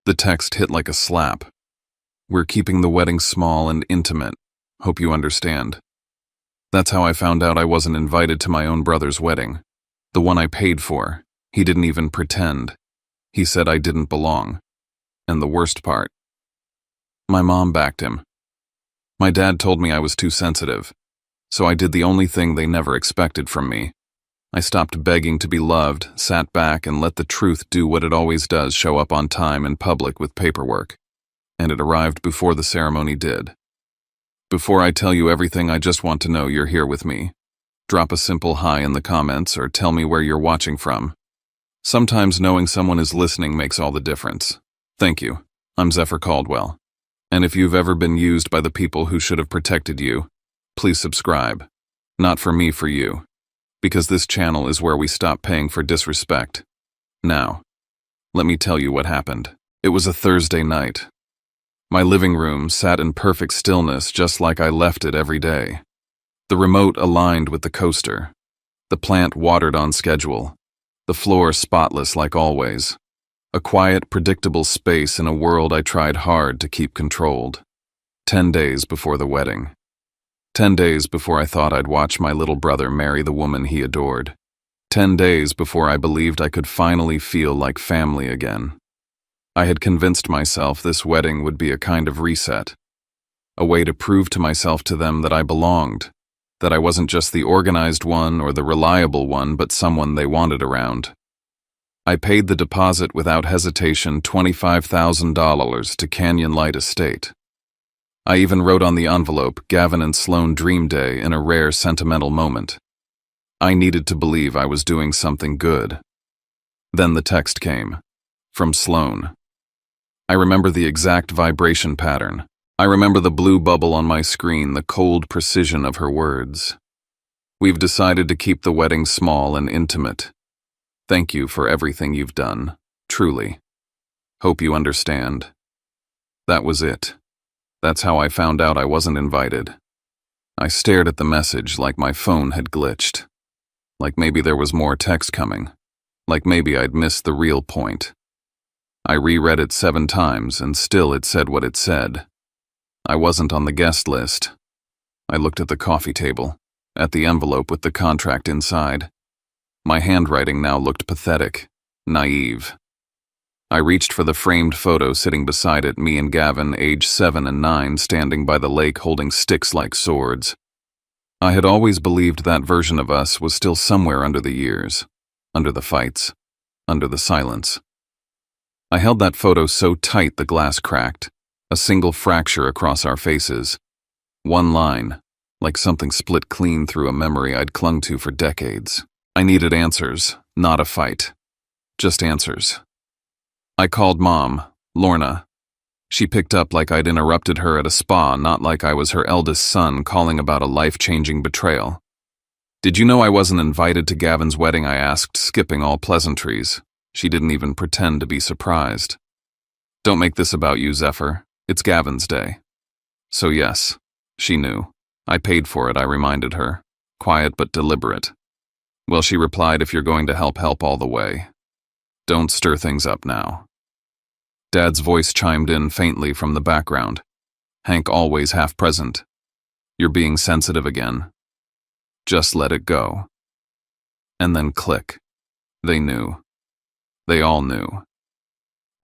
The text hit like a slap. "We're keeping the wedding small and intimate. Hope you understand." That's how I found out I wasn't invited to my own brother's wedding. The one I paid for. He didn't even pretend. He said I didn't belong. And the worst part, my mom backed him. My dad told me I was too sensitive, so I did the only thing they never expected from me. I stopped begging to be loved, sat back, and let the truth do what it always does, show up on time in public with paperwork. And it arrived before the ceremony did. Before I tell you everything, I just want to know you're here with me. Drop a simple hi in the comments or tell me where you're watching from. Sometimes knowing someone is listening makes all the difference. Thank you. I'm Zephyr Caldwell. And if you've ever been used by the people who should have protected you, please subscribe. Not for me, for you. Because this channel is where we stop paying for disrespect. Now, let me tell you what happened. It was a Thursday night. My living room sat in perfect stillness, just like I left it every day. The remote aligned with the coaster. The plant watered on schedule. The floor spotless like always. A quiet, predictable space in a world I tried hard to keep controlled. 10 days before the wedding. 10 days before I thought I'd watch my little brother marry the woman he adored. 10 days before I believed I could finally feel like family again. I had convinced myself this wedding would be a kind of reset. A way to prove to myself, to them, that I belonged. That I wasn't just the organized one or the reliable one, but someone they wanted around. I paid the deposit without hesitation, $25,000 to Canyon Light Estate. I even wrote on the envelope, "Gavin and Sloan Dream Day," in a rare sentimental moment. I needed to believe I was doing something good. Then the text came. From Sloan. I remember the exact vibration pattern. I remember the blue bubble on my screen, the cold precision of her words. "We've decided to keep the wedding small and intimate. Thank you for everything you've done, truly. Hope you understand." That was it. That's how I found out I wasn't invited. I stared at the message like my phone had glitched. Like maybe there was more text coming. Like maybe I'd missed the real point. I reread it 7 times, and still it said what it said. I wasn't on the guest list. I looked at the coffee table, at the envelope with the contract inside. My handwriting now looked pathetic, naive. I reached for the framed photo sitting beside it, me and Gavin, age 7 and 9, standing by the lake holding sticks like swords. I had always believed that version of us was still somewhere under the years, under the fights, under the silence. I held that photo so tight the glass cracked, a single fracture across our faces. One line, like something split clean through a memory I'd clung to for decades. I needed answers, not a fight. Just answers. I called Mom, Lorna. She picked up like I'd interrupted her at a spa, not like I was her eldest son calling about a life-changing betrayal. "Did you know I wasn't invited to Gavin's wedding?" I asked, skipping all pleasantries. She didn't even pretend to be surprised. "Don't make this about you, Zephyr. It's Gavin's day." So yes, she knew. I paid for it, I reminded her. Quiet but deliberate. Well, she replied, "If you're going to help all the way. Don't stir things up now." Dad's voice chimed in faintly from the background. Hank always half present. "You're being sensitive again. Just let it go." And then click. They knew. They all knew.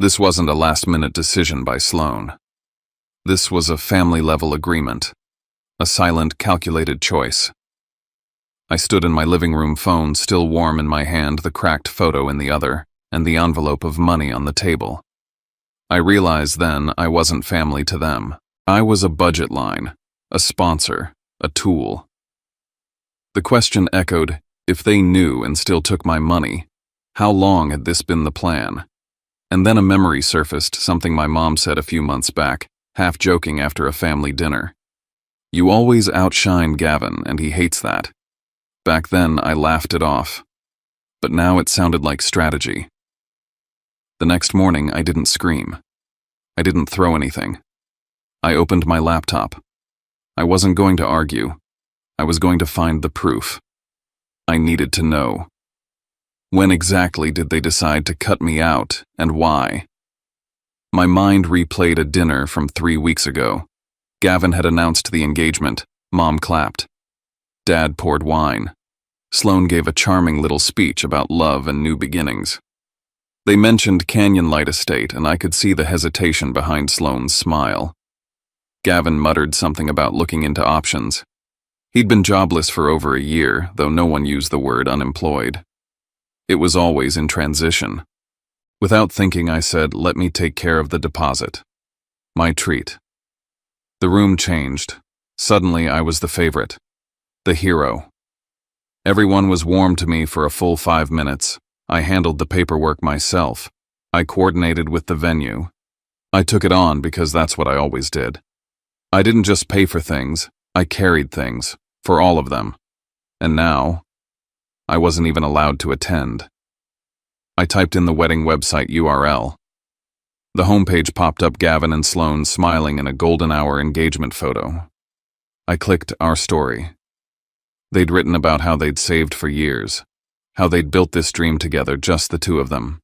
This wasn't a last-minute decision by Sloan. This was a family-level agreement. A silent, calculated choice. I stood in my living room, phone still warm in my hand, the cracked photo in the other, and the envelope of money on the table. I realized then I wasn't family to them. I was a budget line, a sponsor, a tool. The question echoed, if they knew and still took my money, how long had this been the plan? And then a memory surfaced, something my mom said a few months back, half joking after a family dinner. "You always outshine Gavin, and he hates that." Back then, I laughed it off. But now it sounded like strategy. The next morning, I didn't scream. I didn't throw anything. I opened my laptop. I wasn't going to argue. I was going to find the proof. I needed to know. When exactly did they decide to cut me out, and why? My mind replayed a dinner from 3 weeks ago. Gavin had announced the engagement. Mom clapped. Dad poured wine. Sloane gave a charming little speech about love and new beginnings. They mentioned Canyon Light Estate, and I could see the hesitation behind Sloane's smile. Gavin muttered something about looking into options. He'd been jobless for over a year, though no one used the word unemployed. It was always in transition. Without thinking, I said, "Let me take care of the deposit." My treat. The room changed. Suddenly, I was the favorite. The hero. Everyone was warm to me for a full 5 minutes. I handled the paperwork myself. I coordinated with the venue. I took it on because that's what I always did. I didn't just pay for things, I carried things, for all of them. And now, I wasn't even allowed to attend. I typed in the wedding website URL. The homepage popped up Gavin and Sloane smiling in a golden hour engagement photo. I clicked Our Story. They'd written about how they'd saved for years, how they'd built this dream together, just the two of them.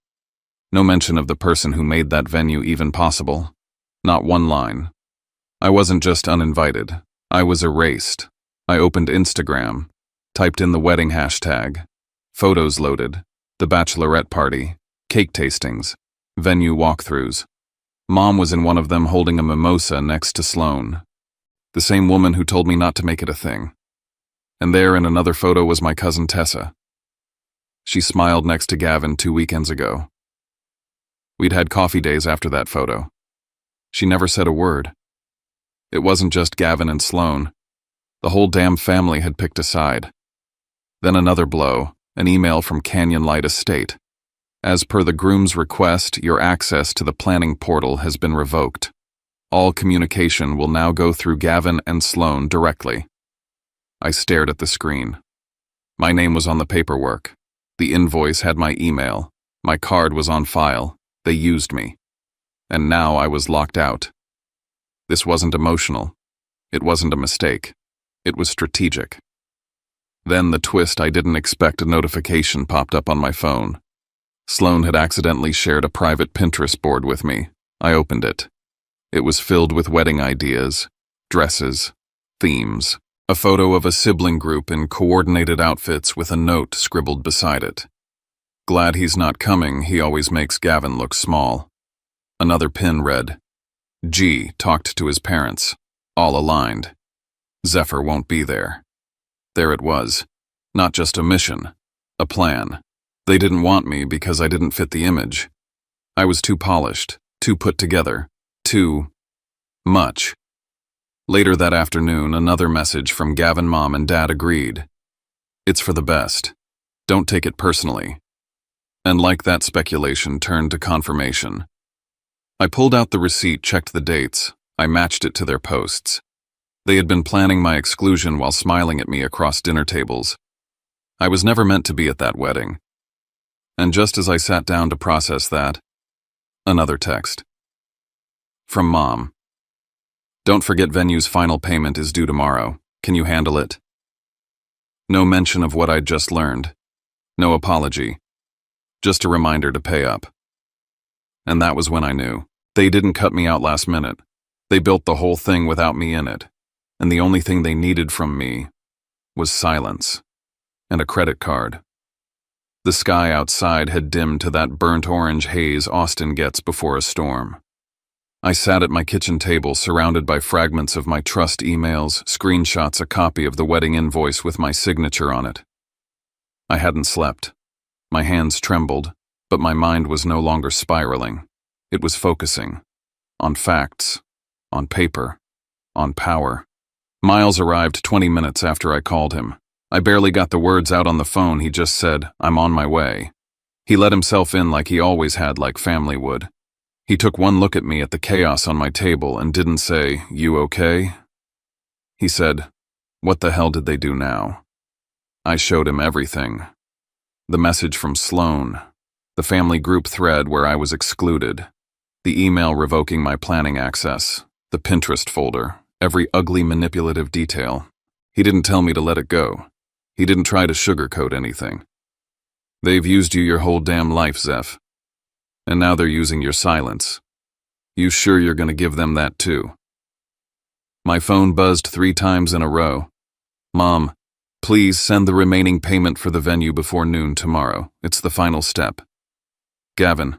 No mention of the person who made that venue even possible. Not one line. I wasn't just uninvited, I was erased. I opened Instagram, typed in the wedding hashtag, photos loaded, the bachelorette party, cake tastings, venue walkthroughs. Mom was in one of them holding a mimosa next to Sloane, the same woman who told me not to make it a thing. And there in another photo was my cousin Tessa. She smiled next to Gavin 2 weekends ago. We'd had coffee days after that photo. She never said a word. It wasn't just Gavin and Sloane. The whole damn family had picked a side. Then another blow, an email from Canyon Light Estate. As per the groom's request, your access to the planning portal has been revoked. All communication will now go through Gavin and Sloane directly. I stared at the screen. My name was on the paperwork. The invoice had my email. My card was on file. They used me. And now I was locked out. This wasn't emotional. It wasn't a mistake. It was strategic. Then the twist I didn't expect, a notification popped up on my phone. Sloane had accidentally shared a private Pinterest board with me. I opened it. It was filled with wedding ideas, dresses, themes, a photo of a sibling group in coordinated outfits with a note scribbled beside it. Glad he's not coming, he always makes Gavin look small. Another pin read, G talked to his parents, all aligned. Zephyr won't be there. There it was. Not just a mission, a plan. They didn't want me because I didn't fit the image. I was too polished, too put together, too much. Later that afternoon, another message from Gavin. Mom and Dad agreed. It's for the best. Don't take it personally. And like that, speculation turned to confirmation. I pulled out the receipt, checked the dates. I matched it to their posts. They had been planning my exclusion while smiling at me across dinner tables. I was never meant to be at that wedding. And just as I sat down to process that, another text. From Mom. Don't forget venue's final payment is due tomorrow. Can you handle it? No mention of what I'd just learned. No apology. Just a reminder to pay up. And that was when I knew. They didn't cut me out last minute. They built the whole thing without me in it. And the only thing they needed from me was silence and a credit card. The sky outside had dimmed to that burnt orange haze Austin gets before a storm. I sat at my kitchen table surrounded by fragments of my trust emails, screenshots, a copy of the wedding invoice with my signature on it. I hadn't slept. My hands trembled, but my mind was no longer spiraling. It was focusing. On facts. On paper. On power. Miles arrived 20 minutes after I called him. I barely got the words out on the phone. He just said, I'm on my way. He let himself in like he always had, like family would. He took one look at me, at the chaos on my table, and didn't say, You okay? He said, What the hell did they do now? I showed him everything. The message from Sloane, the family group thread where I was excluded, the email revoking my planning access, the Pinterest folder, every ugly manipulative detail. He didn't tell me to let it go. He didn't try to sugarcoat anything. They've used you your whole damn life, Zeph. And now they're using your silence. You sure you're gonna give them that too? My phone buzzed 3 times in a row. Mom, please send the remaining payment for the venue before noon tomorrow. It's the final step. Gavin,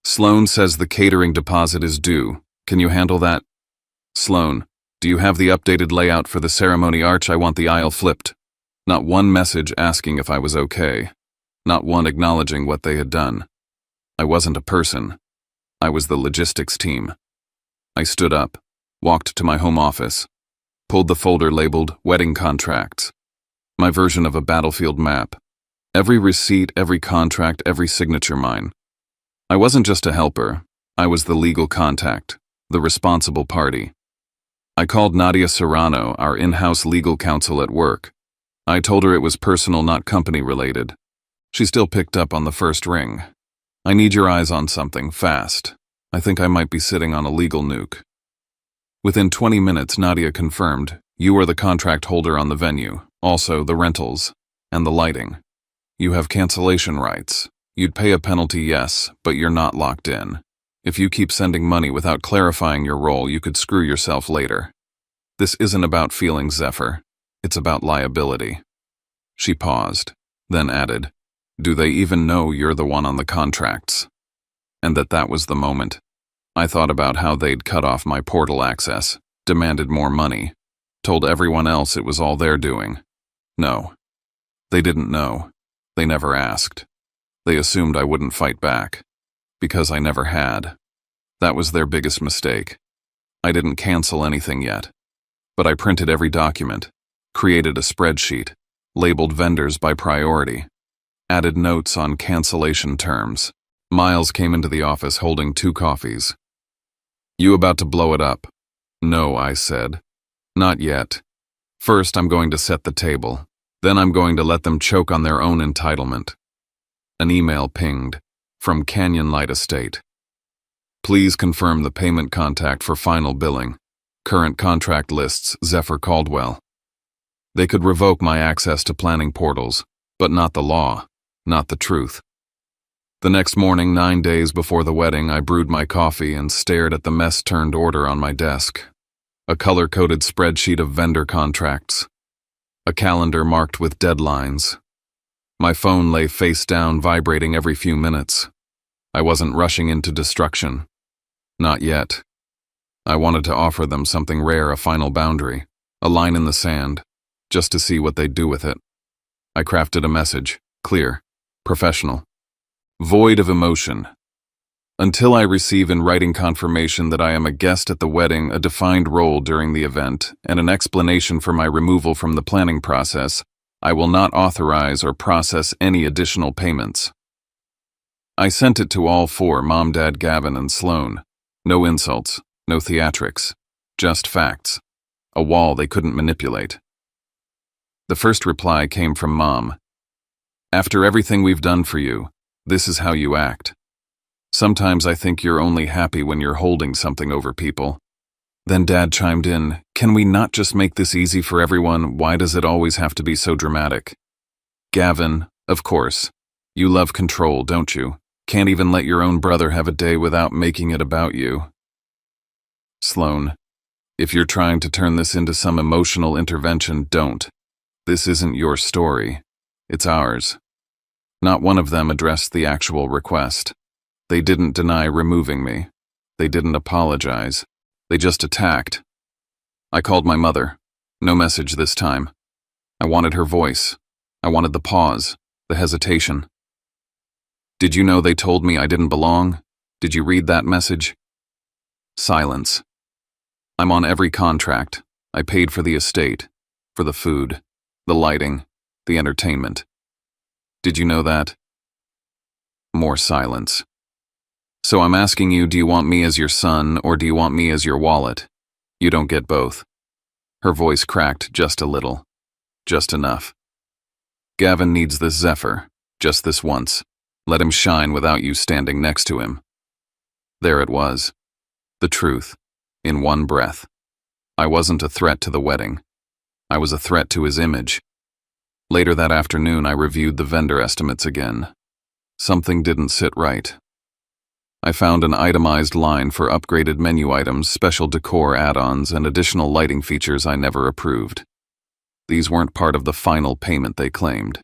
Sloan says the catering deposit is due. Can you handle that? Sloan, do you have the updated layout for the ceremony arch? I want the aisle flipped. Not one message asking if I was okay. Not one acknowledging what they had done. I wasn't a person. I was the logistics team. I stood up, walked to my home office, pulled the folder labeled Wedding Contracts. My version of a battlefield map. Every receipt, every contract, every signature mine. I wasn't just a helper. I was the legal contact, the responsible party. I called Nadia Serrano, our in-house legal counsel at work. I told her it was personal, not company-related. She still picked up on the first ring. I need your eyes on something, fast. I think I might be sitting on a legal nuke. Within 20 minutes, Nadia confirmed, you are the contract holder on the venue, also the rentals, and the lighting. You have cancellation rights. You'd pay a penalty, yes, but you're not locked in. If you keep sending money without clarifying your role, you could screw yourself later. This isn't about feelings, Zephyr. It's about liability. She paused, then added, do they even know you're the one on the contracts? And that was the moment. I thought about how they'd cut off my portal access, demanded more money, told everyone else it was all their doing. No. They didn't know. They never asked. They assumed I wouldn't fight back. Because I never had. That was their biggest mistake. I didn't cancel anything yet. But I printed every document, created a spreadsheet, labeled vendors by priority, added notes on cancellation terms. Miles came into the office holding 2 coffees. You about to blow it up? No, I said. Not yet. First, I'm going to set the table. Then I'm going to let them choke on their own entitlement. An email pinged from Canyon Light Estate. Please confirm the payment contact for final billing. Current contract lists Zephyr Caldwell. They could revoke my access to planning portals, but not the law, not the truth. The next morning, 9 days before the wedding, I brewed my coffee and stared at the mess-turned order on my desk. A color-coded spreadsheet of vendor contracts. A calendar marked with deadlines. My phone lay face down, vibrating every few minutes. I wasn't rushing into destruction. Not yet. I wanted to offer them something rare, a final boundary, a line in the sand, just to see what they'd do with it. I crafted a message, clear, professional, void of emotion. Until I receive in writing confirmation that I am a guest at the wedding, a defined role during the event, and an explanation for my removal from the planning process, I will not authorize or process any additional payments. I sent it to all 4, Mom, Dad, Gavin, and Sloan. No insults, no theatrics, just facts. A wall they couldn't manipulate. The first reply came from Mom. After everything we've done for you, this is how you act. Sometimes I think you're only happy when you're holding something over people. Then Dad chimed in, can we not just make this easy for everyone? Why does it always have to be so dramatic? Gavin, of course. You love control, don't you? Can't even let your own brother have a day without making it about you. Sloan, if you're trying to turn this into some emotional intervention, don't. This isn't your story. It's ours. Not one of them addressed the actual request. They didn't deny removing me. They didn't apologize. They just attacked. I called my mother. No message this time. I wanted her voice. I wanted the pause, the hesitation. Did you know they told me I didn't belong? Did you read that message? Silence. I'm on every contract. I paid for the estate, for the food, the lighting, the entertainment. Did you know that? More silence. So I'm asking you, do you want me as your son or do you want me as your wallet? You don't get both. Her voice cracked just a little. Just enough. Gavin needs this Zephyr, just this once. Let him shine without you standing next to him. There it was. The truth. In one breath. I wasn't a threat to the wedding. I was a threat to his image. Later that afternoon, I reviewed the vendor estimates again. Something didn't sit right. I found an itemized line for upgraded menu items, special decor add-ons, and additional lighting features I never approved. These weren't part of the final payment they claimed.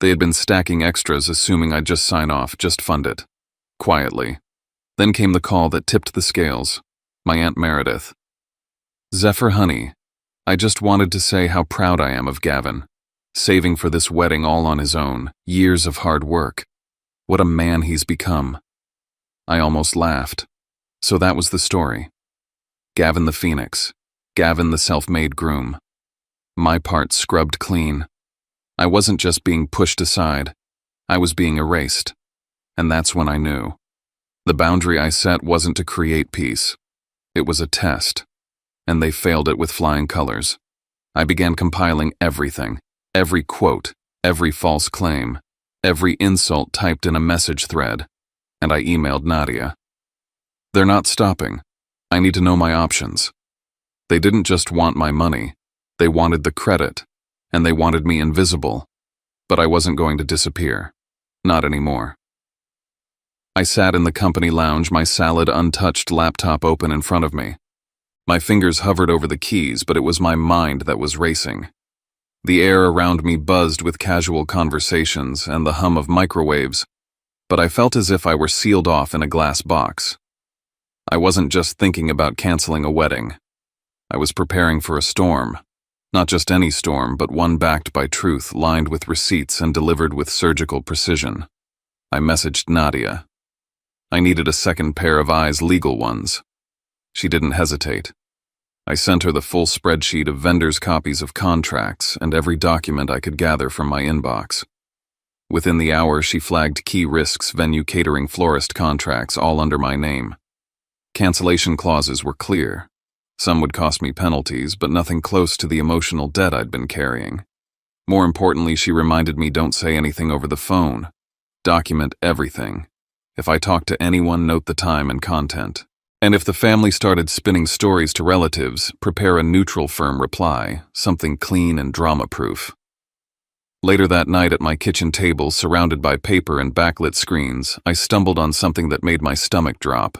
They had been stacking extras, assuming I'd just sign off, just fund it. Quietly. Then came the call that tipped the scales. My Aunt Meredith. "Zephyr, honey, I just wanted to say how proud I am of Gavin. Saving for this wedding all on his own, years of hard work. What a man he's become." I almost laughed. So that was the story. Gavin the Phoenix. Gavin the self-made groom. My part scrubbed clean. I wasn't just being pushed aside. I was being erased. And that's when I knew. The boundary I set wasn't to create peace. It was a test. And they failed it with flying colors. I began compiling everything. Every quote, every false claim, every insult typed in a message thread. And I emailed Nadia. "They're not stopping. I need to know my options." They didn't just want my money. They wanted the credit. And they wanted me invisible. But I wasn't going to disappear. Not anymore. I sat in the company lounge, my salad untouched laptop open in front of me. My fingers hovered over the keys, but it was my mind that was racing. The air around me buzzed with casual conversations and the hum of microwaves, but I felt as if I were sealed off in a glass box. I wasn't just thinking about canceling a wedding. I was preparing for a storm. Not just any storm, but one backed by truth, lined with receipts and delivered with surgical precision. I messaged Nadia. I needed a second pair of eyes, legal ones. She didn't hesitate. I sent her the full spreadsheet of vendors' copies of contracts and every document I could gather from my inbox. Within the hour, she flagged key risks, venue, catering, florist contracts, all under my name. Cancellation clauses were clear. Some would cost me penalties, but nothing close to the emotional debt I'd been carrying. More importantly, she reminded me, don't say anything over the phone. Document everything. If I talk to anyone, note the time and content. And if the family started spinning stories to relatives, prepare a neutral, firm reply, something clean and drama-proof. Later that night at my kitchen table, surrounded by paper and backlit screens, I stumbled on something that made my stomach drop.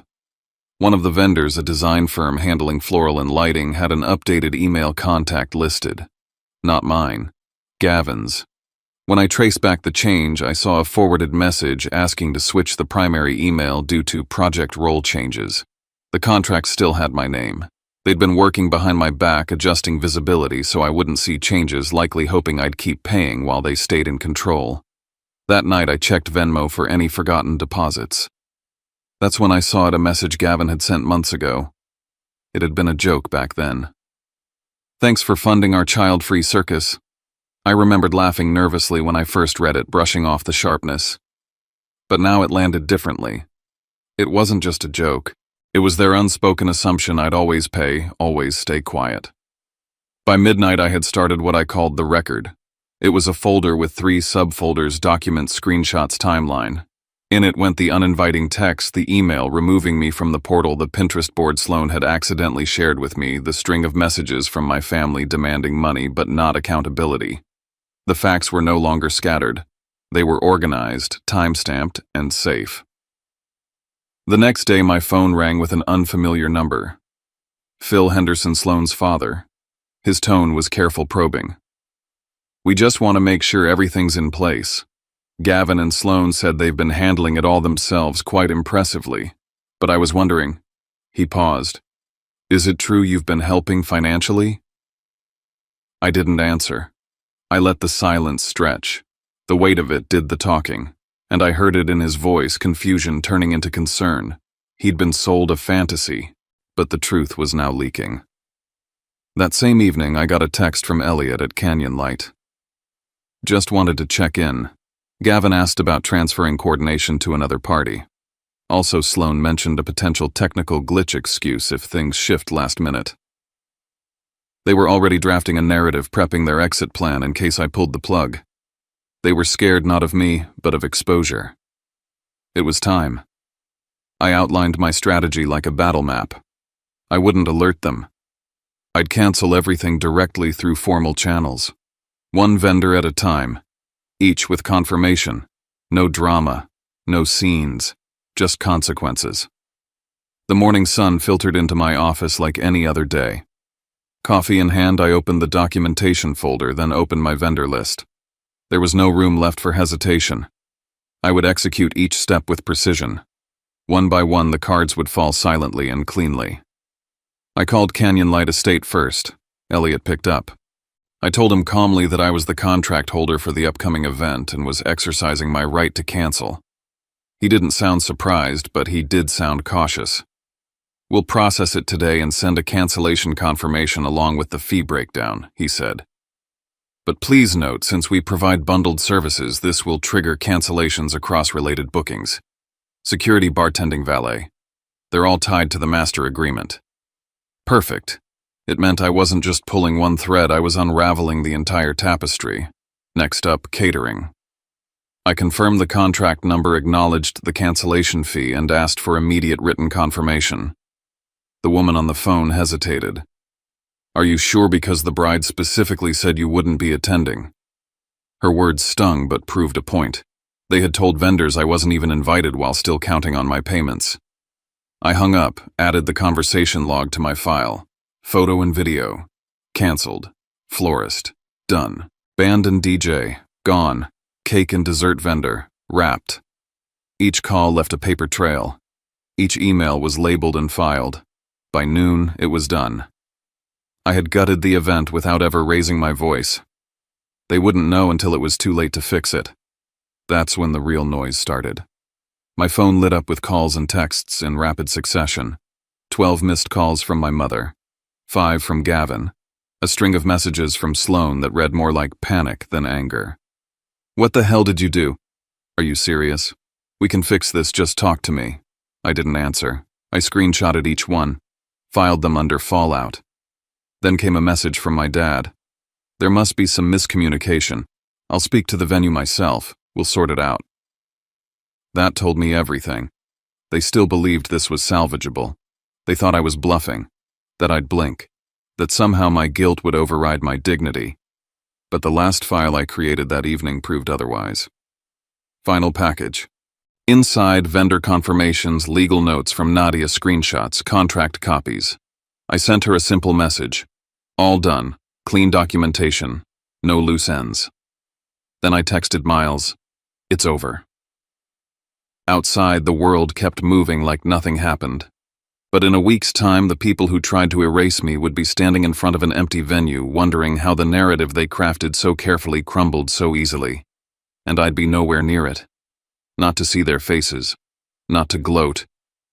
One of the vendors, a design firm handling floral and lighting, had an updated email contact listed. Not mine. Gavin's. When I traced back the change, I saw a forwarded message asking to switch the primary email due to project role changes. The contract still had my name. They'd been working behind my back, adjusting visibility so I wouldn't see changes, likely hoping I'd keep paying while they stayed in control. That night I checked Venmo for any forgotten deposits. That's when I saw a message Gavin had sent months ago. It had been a joke back then. "Thanks for funding our child-free circus." I remembered laughing nervously when I first read it, brushing off the sharpness. But now it landed differently. It wasn't just a joke. It was their unspoken assumption I'd always pay, always stay quiet. By midnight I had started what I called the record. It was a folder with 3 subfolders, documents, screenshots, timeline. In it went the uninviting text, the email removing me from the portal, the Pinterest board Sloan had accidentally shared with me, the string of messages from my family demanding money but not accountability. The facts were no longer scattered. They were organized, time-stamped, and safe. The next day my phone rang with an unfamiliar number. Phil Henderson, Sloan's father. His tone was careful, probing. "We just want to make sure everything's in place. Gavin and Sloan said they've been handling it all themselves quite impressively. But I was wondering." He paused. "Is it true you've been helping financially?" I didn't answer. I let the silence stretch. The weight of it did the talking, and I heard it in his voice, confusion turning into concern. He'd been sold a fantasy, but the truth was now leaking. That same evening, I got a text from Elliot at Canyon Light. "Just wanted to check in. Gavin asked about transferring coordination to another party. Also, Sloan mentioned a potential technical glitch excuse if things shift last minute. They were already drafting a narrative, prepping their exit plan in case I pulled the plug. They were scared not of me, but of exposure. It was time. I outlined my strategy like a battle map. I wouldn't alert them. I'd cancel everything directly through formal channels. One vendor at a time. Each with confirmation. No drama. No scenes. just consequences. The morning sun filtered into my office like any other day. Coffee in hand, I opened the documentation folder, then opened my vendor list. There was no room left for hesitation. I would execute each step with precision. One by one, the cards would fall silently and cleanly. I called Canyon Light Estate first. Elliot picked up. I told him calmly that I was the contract holder for the upcoming event and was exercising my right to cancel. He didn't sound surprised, but he did sound cautious. "We'll process it today and send a cancellation confirmation along with the fee breakdown," he said. "But please note, since we provide bundled services, this will trigger cancellations across related bookings. Security, bartending, valet. They're all tied to the master agreement." Perfect. It meant I wasn't just pulling one thread, I was unraveling the entire tapestry. Next up, catering. I confirmed the contract number, acknowledged the cancellation fee, and asked for immediate written confirmation. The woman on the phone hesitated. "Are you sure, because the bride specifically said you wouldn't be attending?" Her words stung but proved a point. They had told vendors I wasn't even invited while still counting on my payments. I hung up, added the conversation log to my file. Photo and video. Cancelled. Florist. Done. Band and DJ. Gone. Cake and dessert vendor. Wrapped. Each call left a paper trail. Each email was labeled and filed. By noon, it was done. I had gutted the event without ever raising my voice. They wouldn't know until it was too late to fix it. That's when the real noise started. My phone lit up with calls and texts in rapid succession. 12 missed calls from my mother. 5 from Gavin. A string of messages from Sloan that read more like panic than anger. "What the hell did you do? Are you serious? We can fix this, just talk to me." I didn't answer. I screenshotted each one, filed them under Fallout. Then came a message from my dad. "There must be some miscommunication. I'll speak to the venue myself. We'll sort it out." That told me everything. They still believed this was salvageable. They thought I was bluffing, that I'd blink, that somehow my guilt would override my dignity. But the last file I created that evening proved otherwise. Final package. Inside, vendor confirmations, legal notes from Nadia, screenshots, contract copies. I sent her a simple message. All done. Clean documentation. No loose ends. Then I texted Miles. It's over. Outside, the world kept moving like nothing happened. But in a week's time, the people who tried to erase me would be standing in front of an empty venue, wondering how the narrative they crafted so carefully crumbled so easily. And I'd be nowhere near it. Not to see their faces. Not to gloat.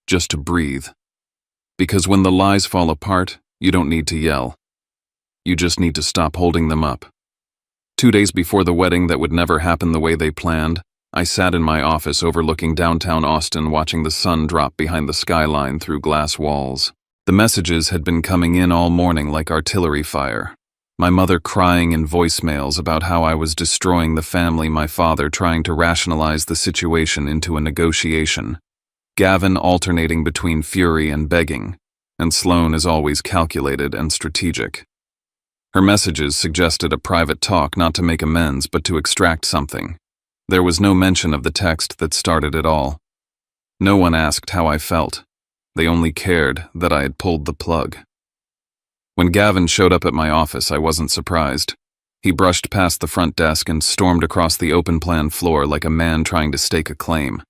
Just to breathe. Because when the lies fall apart, you don't need to yell. You just need to stop holding them up. 2 days before the wedding that would never happen the way they planned, I sat in my office overlooking downtown Austin, watching the sun drop behind the skyline through glass walls. The messages had been coming in all morning like artillery fire. My mother crying in voicemails about how I was destroying the family, my father trying to rationalize the situation into a negotiation. Gavin alternating between fury and begging, and Sloan as always calculated and strategic. Her messages suggested a private talk, not to make amends but to extract something. There was no mention of the text that started it all. No one asked how I felt. They only cared that I had pulled the plug. When Gavin showed up at my office, I wasn't surprised. He brushed past the front desk and stormed across the open-plan floor like a man trying to stake a claim.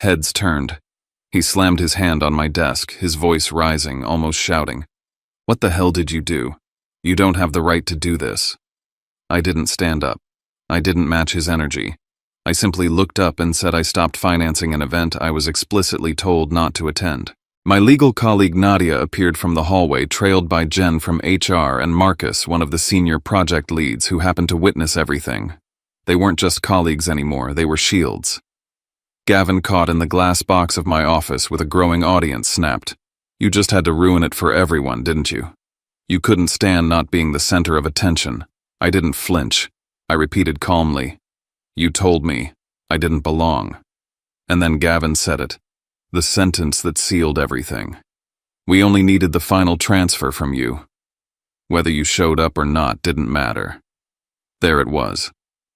Heads turned. He slammed his hand on my desk, his voice rising, almost shouting. "What the hell did you do? You don't have the right to do this." I didn't stand up. I didn't match his energy. I simply looked up and said I stopped financing an event I was explicitly told not to attend. My legal colleague Nadia appeared from the hallway, trailed by Jen from HR and Marcus, one of the senior project leads, who happened to witness everything. They weren't just colleagues anymore, they were shields. Gavin, caught in the glass box of my office with a growing audience, snapped, "You just had to ruin it for everyone, didn't you? You couldn't stand not being the center of attention." I didn't flinch. I repeated calmly, "You told me I didn't belong." And then Gavin said it, the sentence that sealed everything. "We only needed the final transfer from you. Whether you showed up or not didn't matter." There it was.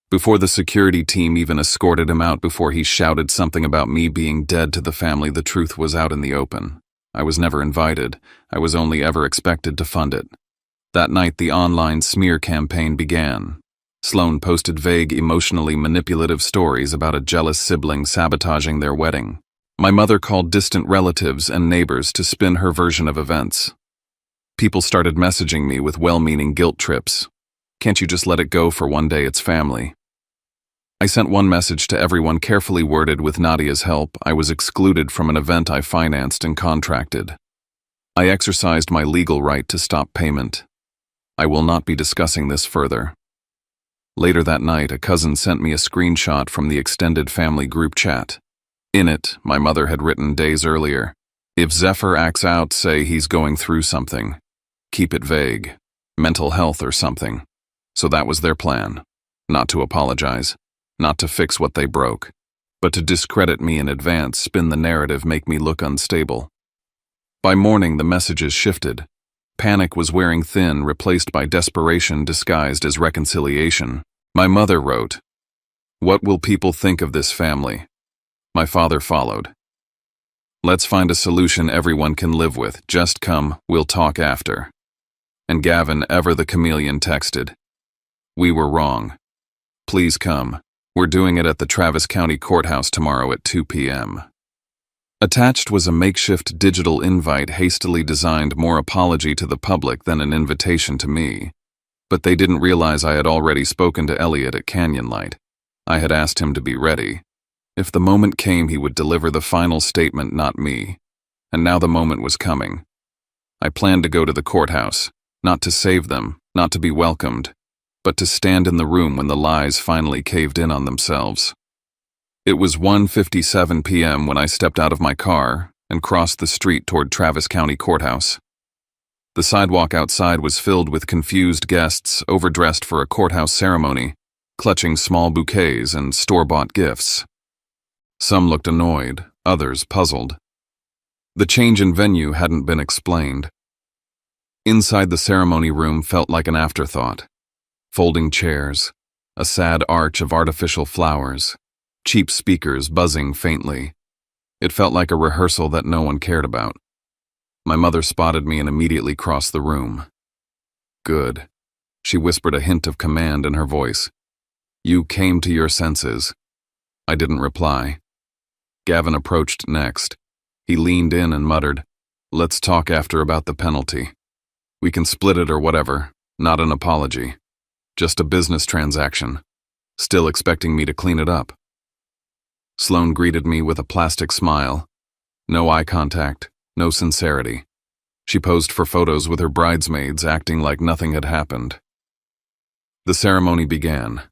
Before the security team even escorted him out, before he shouted something about me being dead to the family, the truth was out in the open. I was never invited. I was only ever expected to fund it. That night, the online smear campaign began. Sloan posted vague, emotionally manipulative stories about a jealous sibling sabotaging their wedding. My mother called distant relatives and neighbors to spin her version of events. People started messaging me with well-meaning guilt trips. Can't you just let it go for one day? It's family. I sent one message to everyone, carefully worded with Nadia's help. I was excluded from an event I financed and contracted. I exercised my legal right to stop payment. I will not be discussing this further. Later that night, a cousin sent me a screenshot from the extended family group chat. In it, my mother had written days earlier, "If Zephyr acts out, say he's going through something. Keep it vague. Mental health or something." So that was their plan. Not to apologize. Not to fix what they broke. But to discredit me in advance, spin the narrative, make me look unstable. By morning, the messages shifted. Panic was wearing thin, replaced by desperation disguised as reconciliation. My mother wrote, "What will people think of this family?" My father followed, "Let's find a solution everyone can live with. Just come, we'll talk after." And Gavin, ever the chameleon, texted, "We were wrong. Please come. We're doing it at the Travis County Courthouse tomorrow at 2 p.m. Attached was a makeshift digital invite hastily designed, more apology to the public than an invitation to me. But they didn't realize I had already spoken to Elliot at Canyonlight. I had asked him to be ready. If the moment came, he would deliver the final statement, not me. And now the moment was coming. I planned to go to the courthouse, not to save them, not to be welcomed, but to stand in the room when the lies finally caved in on themselves. It was 1:57 p.m. when I stepped out of my car and crossed the street toward Travis County Courthouse. The sidewalk outside was filled with confused guests overdressed for a courthouse ceremony, clutching small bouquets and store-bought gifts. Some looked annoyed, others puzzled. The change in venue hadn't been explained. Inside, the ceremony room felt like an afterthought. Folding chairs, a sad arch of artificial flowers, cheap speakers buzzing faintly. It felt like a rehearsal that no one cared about. My mother spotted me and immediately crossed the room. "Good." She whispered, a hint of command in her voice. "You came to your senses." I didn't reply. Gavin approached next. He leaned in and muttered, "Let's talk after about the penalty. We can split it or whatever, not an apology. Just a business transaction. Still expecting me to clean it up." Sloan greeted me with a plastic smile. No eye contact, no sincerity. She posed for photos with her bridesmaids, acting like nothing had happened. The ceremony began.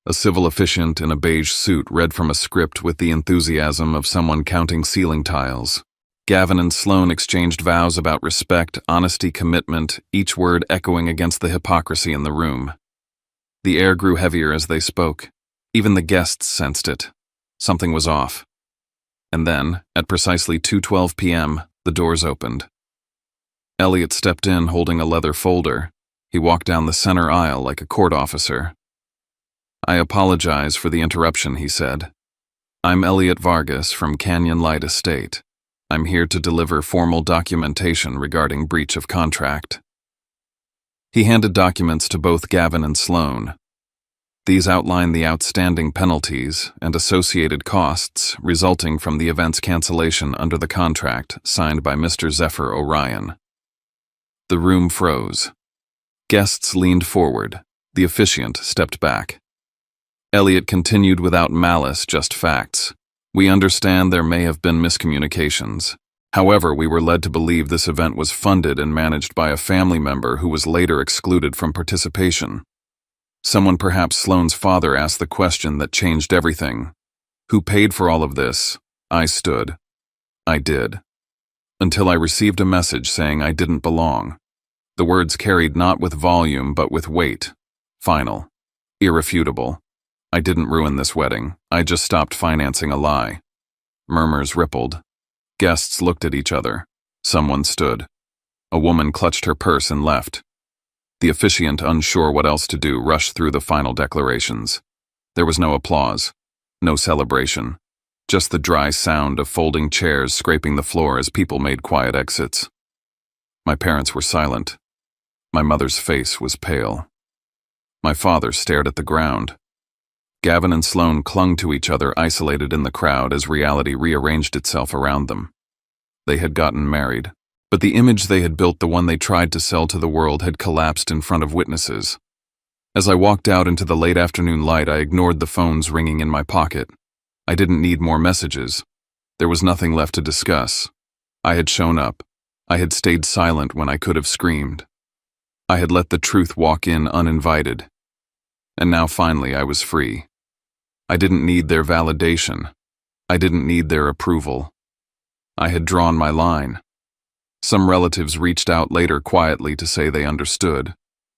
A civil officiant in a beige suit read from a script with the enthusiasm of someone counting ceiling tiles. Gavin and Sloan exchanged vows about respect, honesty, commitment, each word echoing against the hypocrisy in the room. The air grew heavier as they spoke. Even the guests sensed it. Something was off. And then, at precisely 2:12 p.m., the doors opened. Elliot stepped in holding a leather folder. He walked down the center aisle like a court officer. "I apologize for the interruption," he said. "I'm Elliot Vargas from Canyonlight Estate. I'm here to deliver formal documentation regarding breach of contract." He handed documents to both Gavin and Sloan. These outline the outstanding penalties and associated costs resulting from the event's cancellation under the contract signed by Mr. Zephyr Orion. The room froze. Guests leaned forward. The officiant stepped back. Elliot continued without malice, just facts. "We understand there may have been miscommunications. However, we were led to believe this event was funded and managed by a family member who was later excluded from participation. Someone, perhaps Sloan's father, asked the question that changed everything. Who paid for all of this? I stood. I did. Until I received a message saying I didn't belong. The words carried not with volume but with weight. Final. Irrefutable. I didn't ruin this wedding. I just stopped financing a lie." Murmurs rippled. Guests looked at each other. Someone stood. A woman clutched her purse and left. The officiant, unsure what else to do, rushed through the final declarations. There was no applause, no celebration, just the dry sound of folding chairs scraping the floor as people made quiet exits. My parents were silent. My mother's face was pale. My father stared at the ground. Gavin and Sloane clung to each other, isolated in the crowd as reality rearranged itself around them. They had gotten married, but the image they had built, the one they tried to sell to the world, had collapsed in front of witnesses. As I walked out into the late afternoon light, I ignored the phones ringing in my pocket. I didn't need more messages. There was nothing left to discuss. I had shown up. I had stayed silent when I could have screamed. I had let the truth walk in uninvited. And now finally I was free. I didn't need their validation. I didn't need their approval. I had drawn my line. Some relatives reached out later quietly to say they understood.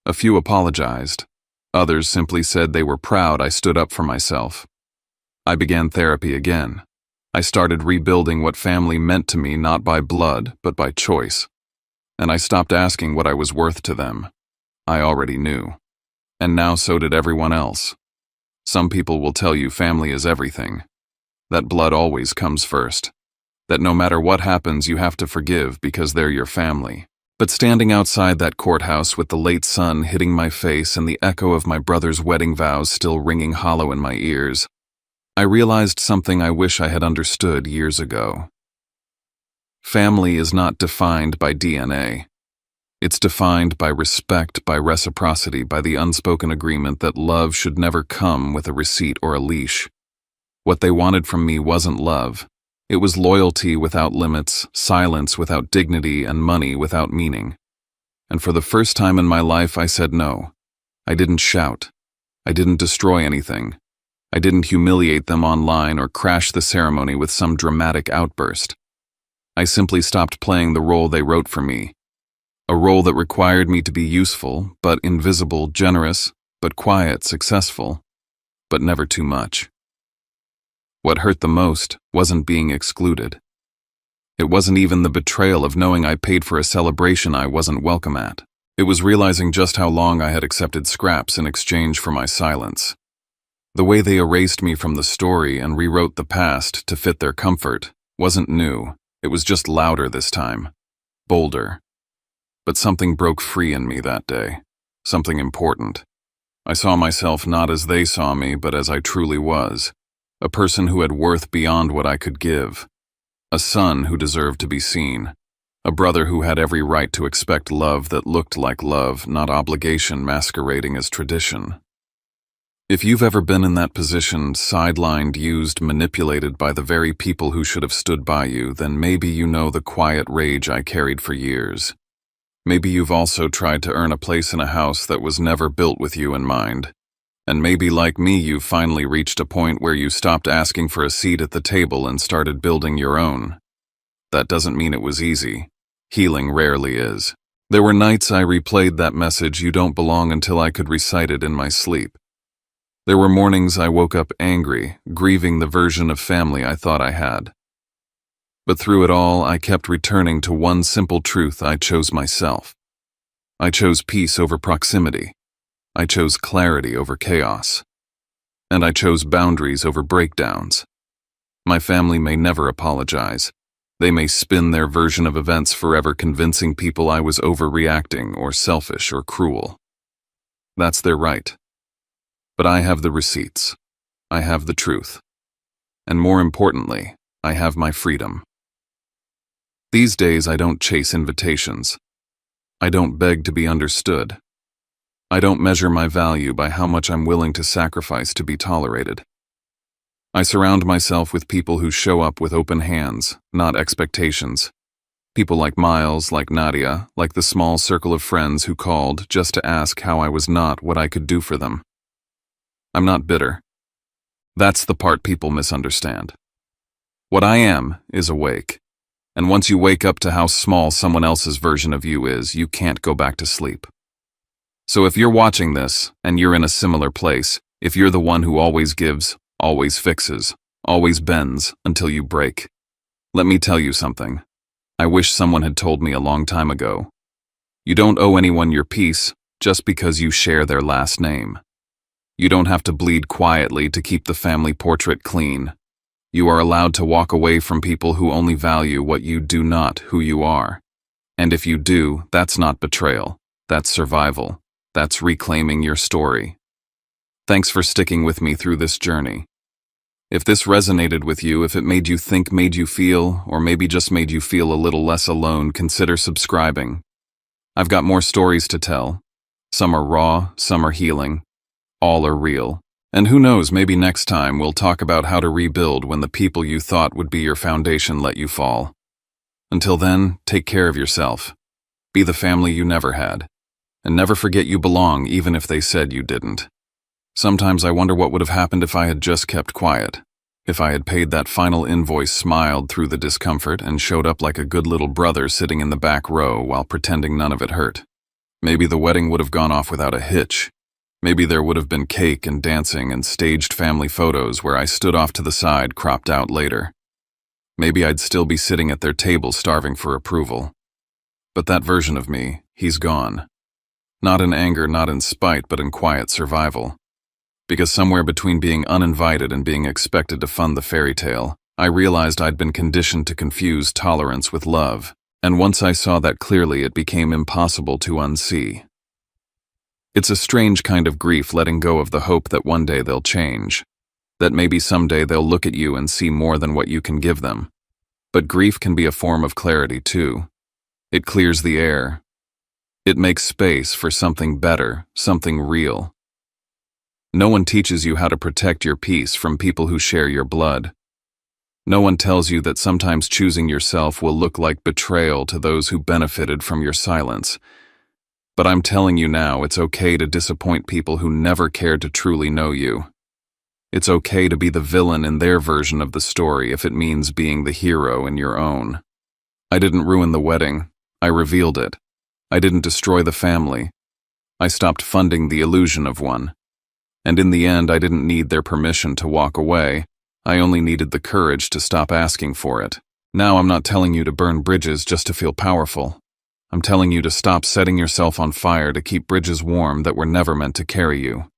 A few apologized. Others simply said they were proud I stood up for myself. I began therapy again. I started rebuilding what family meant to me, not by blood, but by choice. And I stopped asking what I was worth to them. I already knew. And now so did everyone else. Some people will tell you family is everything. That blood always comes first. That no matter what happens, you have to forgive because they're your family. But standing outside that courthouse with the late sun hitting my face and the echo of my brother's wedding vows still ringing hollow in my ears, I realized something I wish I had understood years ago. Family is not defined by DNA. It's defined by respect, by reciprocity, by the unspoken agreement that love should never come with a receipt or a leash. What they wanted from me wasn't love. It was loyalty without limits, silence without dignity, and money without meaning. And for the first time in my life, I said no. I didn't shout. I didn't destroy anything. I didn't humiliate them online or crash the ceremony with some dramatic outburst. I simply stopped playing the role they wrote for me. A role that required me to be useful, but invisible, generous, but quiet, successful, but never too much. What hurt the most wasn't being excluded. It wasn't even the betrayal of knowing I paid for a celebration I wasn't welcome at. It was realizing just how long I had accepted scraps in exchange for my silence. The way they erased me from the story and rewrote the past to fit their comfort wasn't new. It was just louder this time, bolder. But something broke free in me that day, something important. I saw myself not as they saw me, but as I truly was. A person who had worth beyond what I could give. A son who deserved to be seen. A brother who had every right to expect love that looked like love, not obligation masquerading as tradition. If you've ever been in that position, sidelined, used, manipulated by the very people who should have stood by you, then maybe you know the quiet rage I carried for years. Maybe you've also tried to earn a place in a house that was never built with you in mind. And maybe, like me, you've finally reached a point where you stopped asking for a seat at the table and started building your own. That doesn't mean it was easy. Healing rarely is. There were nights I replayed that message, "You don't belong," until I could recite it in my sleep. There were mornings I woke up angry, grieving the version of family I thought I had. But through it all, I kept returning to one simple truth: I chose myself. I chose peace over proximity. I chose clarity over chaos. And I chose boundaries over breakdowns. My family may never apologize. They may spin their version of events, forever convincing people I was overreacting or selfish or cruel. That's their right. But I have the receipts. I have the truth. And more importantly, I have my freedom. These days, I don't chase invitations. I don't beg to be understood. I don't measure my value by how much I'm willing to sacrifice to be tolerated. I surround myself with people who show up with open hands, not expectations. People like Miles, like Nadia, like the small circle of friends who called just to ask how I was not what I could do for them. I'm not bitter. That's the part people misunderstand. What I am is awake. And once you wake up to how small someone else's version of you is, you can't go back to sleep. So if you're watching this, and you're in a similar place, if you're the one who always gives, always fixes, always bends until you break, let me tell you something. I wish someone had told me a long time ago. You don't owe anyone your peace, just because you share their last name. You don't have to bleed quietly to keep the family portrait clean. You are allowed to walk away from people who only value what you do, not who you are. And if you do, that's not betrayal. That's survival. That's reclaiming your story. Thanks for sticking with me through this journey. If this resonated with you, if it made you think, made you feel, or maybe just made you feel a little less alone, consider subscribing. I've got more stories to tell. Some are raw, some are healing. All are real. And who knows, maybe next time we'll talk about how to rebuild when the people you thought would be your foundation let you fall. Until then, take care of yourself. Be the family you never had. And never forget you belong, even if they said you didn't. Sometimes I wonder what would have happened if I had just kept quiet. If I had paid that final invoice, smiled through the discomfort, and showed up like a good little brother sitting in the back row while pretending none of it hurt. Maybe the wedding would have gone off without a hitch. Maybe there would have been cake and dancing and staged family photos where I stood off to the side, cropped out later. Maybe I'd still be sitting at their table starving for approval. But that version of me, he's gone. Not in anger, not in spite, but in quiet survival. Because somewhere between being uninvited and being expected to fund the fairy tale, I realized I'd been conditioned to confuse tolerance with love, and once I saw that clearly, it became impossible to unsee. It's a strange kind of grief, letting go of the hope that one day they'll change, that maybe someday they'll look at you and see more than what you can give them. But grief can be a form of clarity too. It clears the air. It makes space for something better, something real. No one teaches you how to protect your peace from people who share your blood. No one tells you that sometimes choosing yourself will look like betrayal to those who benefited from your silence. But I'm telling you now, it's okay to disappoint people who never cared to truly know you. It's okay to be the villain in their version of the story if it means being the hero in your own. I didn't ruin the wedding. I revealed it. I didn't destroy the family. I stopped funding the illusion of one. And in the end, I didn't need their permission to walk away. I only needed the courage to stop asking for it. Now I'm not telling you to burn bridges just to feel powerful. I'm telling you to stop setting yourself on fire to keep bridges warm that were never meant to carry you.